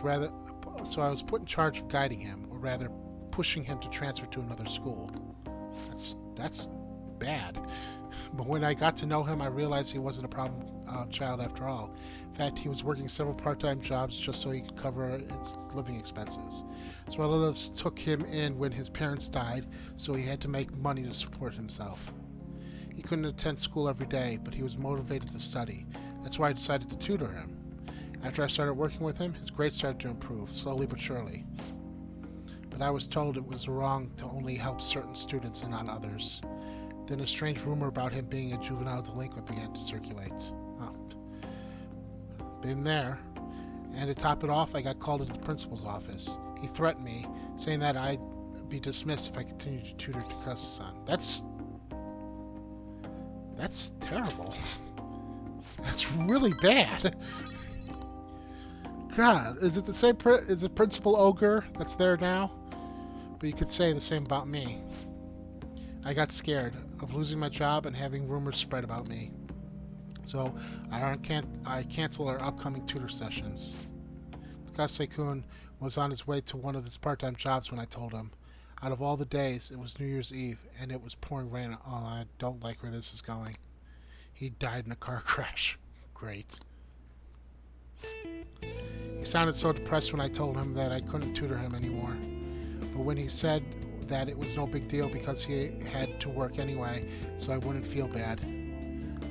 put in charge of guiding him, or rather pushing him to transfer to another school. That's bad. But when I got to know him, I realized he wasn't a problem child after all. In fact, he was working several part-time jobs just so he could cover his living expenses. His relatives took him in when his parents died, so he had to make money to support himself. He couldn't attend school every day, but he was motivated to study. That's why I decided to tutor him. After I started working with him, his grades started to improve, slowly but surely. But I was told it was wrong to only help certain students and not others. Then a strange rumor about him being a juvenile delinquent began to circulate. Oh. Been there. And to top it off, I got called into the principal's office. He threatened me, saying that I'd be dismissed if I continued to tutor Takase-san. That's terrible. That's really bad. God, is it the same? Is it Principal Ogre that's there now? But you could say the same about me. I got scared of losing my job and having rumors spread about me. So I canceled our upcoming tutor sessions. Takase-kun was on his way to one of his part-time jobs when I told him. Out of all the days, it was New Year's Eve, and it was pouring rain. Oh, I don't like where this is going. He died in a car crash. Great. He sounded so depressed when I told him that I couldn't tutor him anymore. But when he said that it was no big deal because he had to work anyway, so I wouldn't feel bad.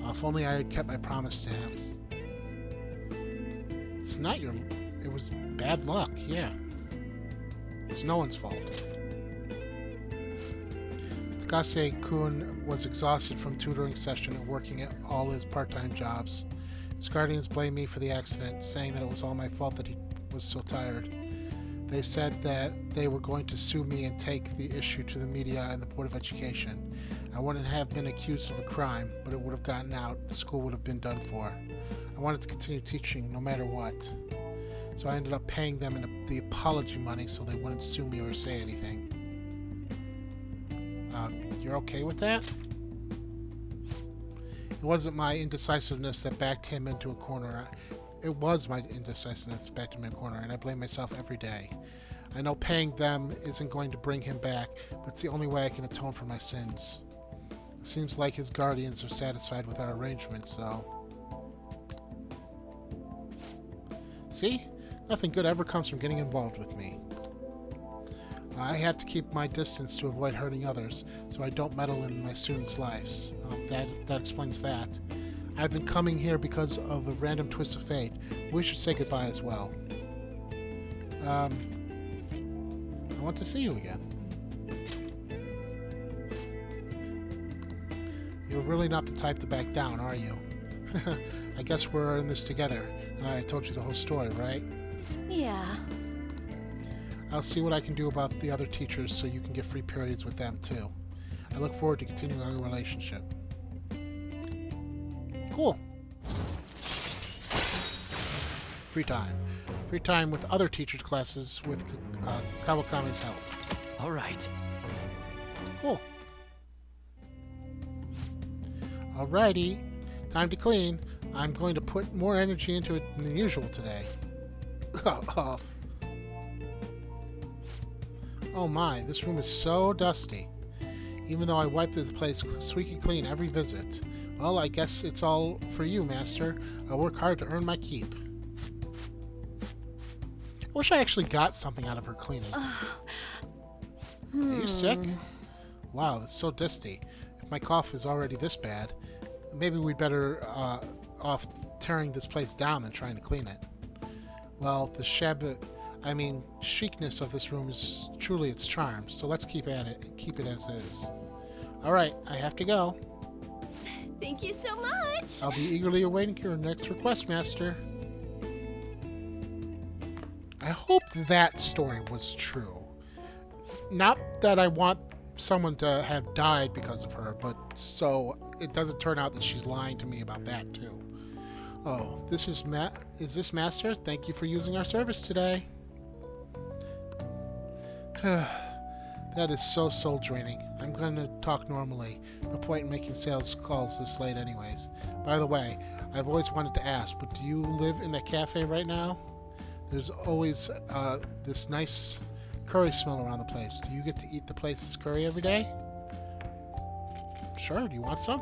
If only I had kept my promise to him. It's not your... It was bad luck, yeah. It's no one's fault. Takase-kun was exhausted from tutoring session and working at all his part-time jobs. His guardians blamed me for the accident, saying that it was all my fault that he was so tired. They said that they were going to sue me and take the issue to the media and the Board of Education. I wouldn't have been accused of a crime, but it would have gotten out. The school would have been done for. I wanted to continue teaching no matter what. So I ended up paying them the apology money so they wouldn't sue me or say anything. You're okay with that? It wasn't my indecisiveness that backed him into a corner. It was my indecisiveness that backed him in a corner, and I blame myself every day. I know paying them isn't going to bring him back, but it's the only way I can atone for my sins. It seems like his guardians are satisfied with our arrangement, so... See? Nothing good ever comes from getting involved with me. I have to keep my distance to avoid hurting others, so I don't meddle in my students' lives. That explains that. I've been coming here because of a random twist of fate. We should say goodbye as well. I want to see you again. You're really not the type to back down, are you? I guess we're in this together. I told you the whole story, right? Yeah. I'll see what I can do about the other teachers so you can get free periods with them, too. I look forward to continuing our relationship. Cool. Free time. Free time with other teachers' classes with Kawakami's help. All right. Cool. Alrighty. Time to clean. I'm going to put more energy into it than usual today. Off. Oh my, this room is so dusty. Even though I wiped this place squeaky clean every visit. Well, I guess it's all for you, Master. I'll work hard to earn my keep. I wish I actually got something out of her cleaning. Are you sick? Wow, it's so dusty. If my cough is already this bad, maybe we'd better off tearing this place down than trying to clean it. Well, the chicness of this room is truly its charm, so let's keep at it and keep it as is. Alright, I have to go. Thank you so much! I'll be eagerly awaiting your next request, Master. I hope that story was true. Not that I want someone to have died because of her, but so it doesn't turn out that she's lying to me about that too. Oh, is this Master? Thank you for using our service today. That is so soul draining. I'm going to talk normally. No point in making sales calls this late anyways. By the way, I've always wanted to ask, but do you live in the cafe right now? There's always this nice curry smell around the place. Do you get to eat the place's curry every day? Sure, do you want some?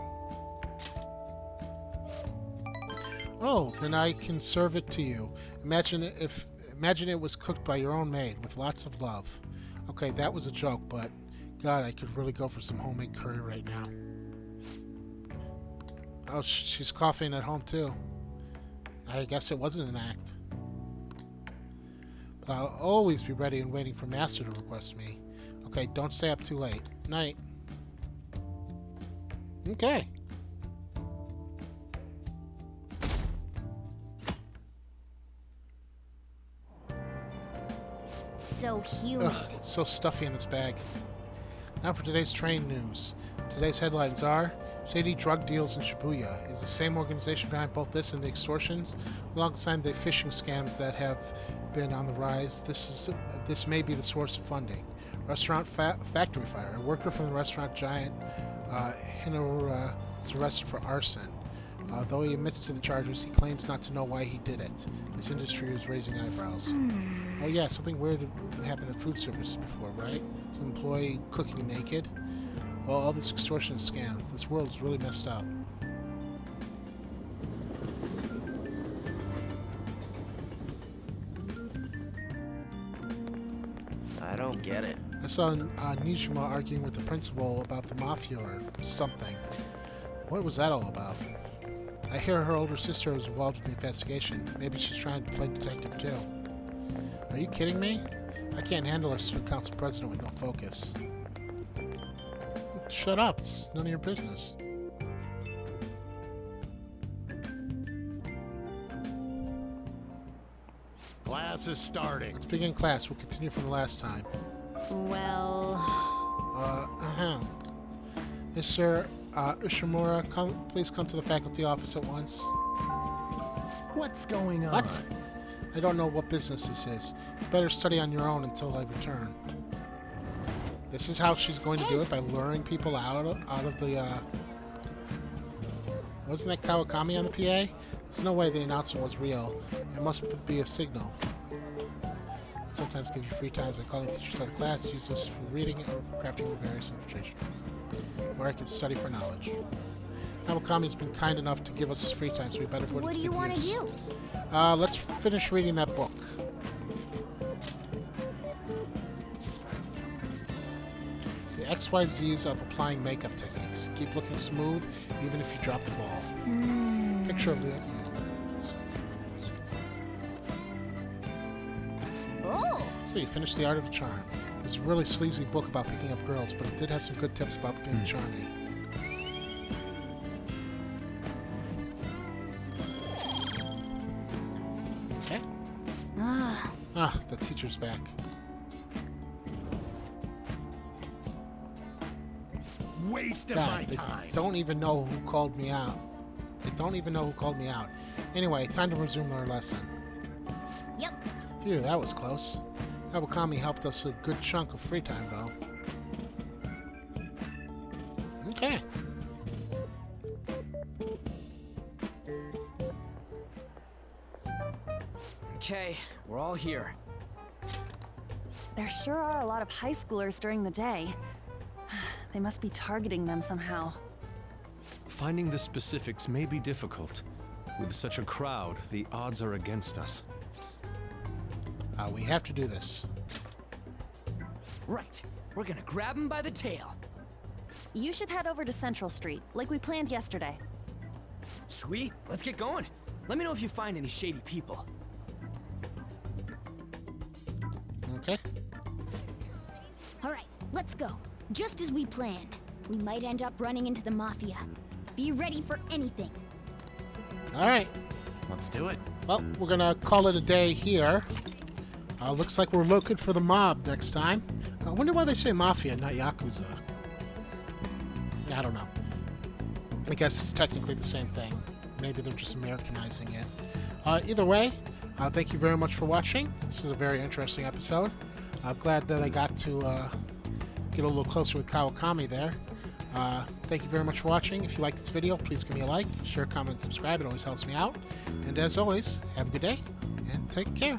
Oh, then I can serve it to you. Imagine it was cooked by your own maid with lots of love. Okay, that was a joke, but God, I could really go for some homemade curry right now. Oh, she's coughing at home too. I guess it wasn't an act. But I'll always be ready and waiting for Master to request me. Okay, don't stay up too late. Night. Okay. So humid. Ugh, it's so stuffy in this bag. Now for today's train news. Today's headlines are: shady drug deals in Shibuya. Is the same organization behind both this and the extortions, alongside the phishing scams that have been on the rise. This may be the source of funding. Restaurant factory fire. A worker from the restaurant giant Hinura is arrested for arson. Though he admits to the charges, he claims not to know why he did it. This industry is raising eyebrows. Oh yeah, something weird happened in food service before, right? Some employee cooking naked. Well, all this extortion is scams. This world is really messed up. I don't get it. I saw Nijima arguing with the principal about the Mafia or something. What was that all about? I hear her older sister was involved in the investigation. Maybe she's trying to play detective too. Are you kidding me? I can't handle a student council president with no focus. Shut up, it's none of your business. Class is starting. Let's begin class. We'll continue from the last time. Well... Mr. Ushimura, please come to the faculty office at once. What's going on? What? I don't know what business this is. You better study on your own until I return. This is how she's going to do it, by luring people out of the, Wasn't that Kawakami on the PA? There's no way the announcement was real. It must be a signal. Sometimes give you free times by calling teachers out of class. Use this for reading or for crafting various infiltration. Where I can study for knowledge. Kawakami's been kind enough to give us his free time, so we better put it to good use. What do you want to do? Let's finish reading that book. The XYZs of applying makeup techniques. Keep looking smooth, even if you drop the ball. Picture of the... Oh! So you finished The Art of Charm. It's a really sleazy book about picking up girls, but it did have some good tips about being charming. Okay. Ah, the teacher's back. Waste of God, my they time. don't even know who called me out. They don't even know who called me out. Anyway, time to resume our lesson. Yep. Phew, that was close. Kawakami helped us a good chunk of free time, though. Okay. Okay, we're all here. There sure are a lot of high schoolers during the day. They must be targeting them somehow. Finding the specifics may be difficult. With such a crowd, the odds are against us. We have to do this. Right. We're gonna grab him by the tail. You should head over to Central Street, like we planned yesterday. Sweet. Let's get going. Let me know if you find any shady people. Okay. Alright, let's go. Just as we planned. We might end up running into the Mafia. Be ready for anything. Alright. Let's do it. Well, we're gonna call it a day here. Looks like we're looking for the mob next time. I wonder why they say Mafia, not Yakuza. I don't know. I guess it's technically the same thing. Maybe they're just Americanizing it. Either way, thank you very much for watching. This is a very interesting episode. Glad that I got to get a little closer with Kawakami there. Thank you very much for watching. If you liked this video, please give me a like, share, comment, and subscribe. It always helps me out. And as always, have a good day, and take care.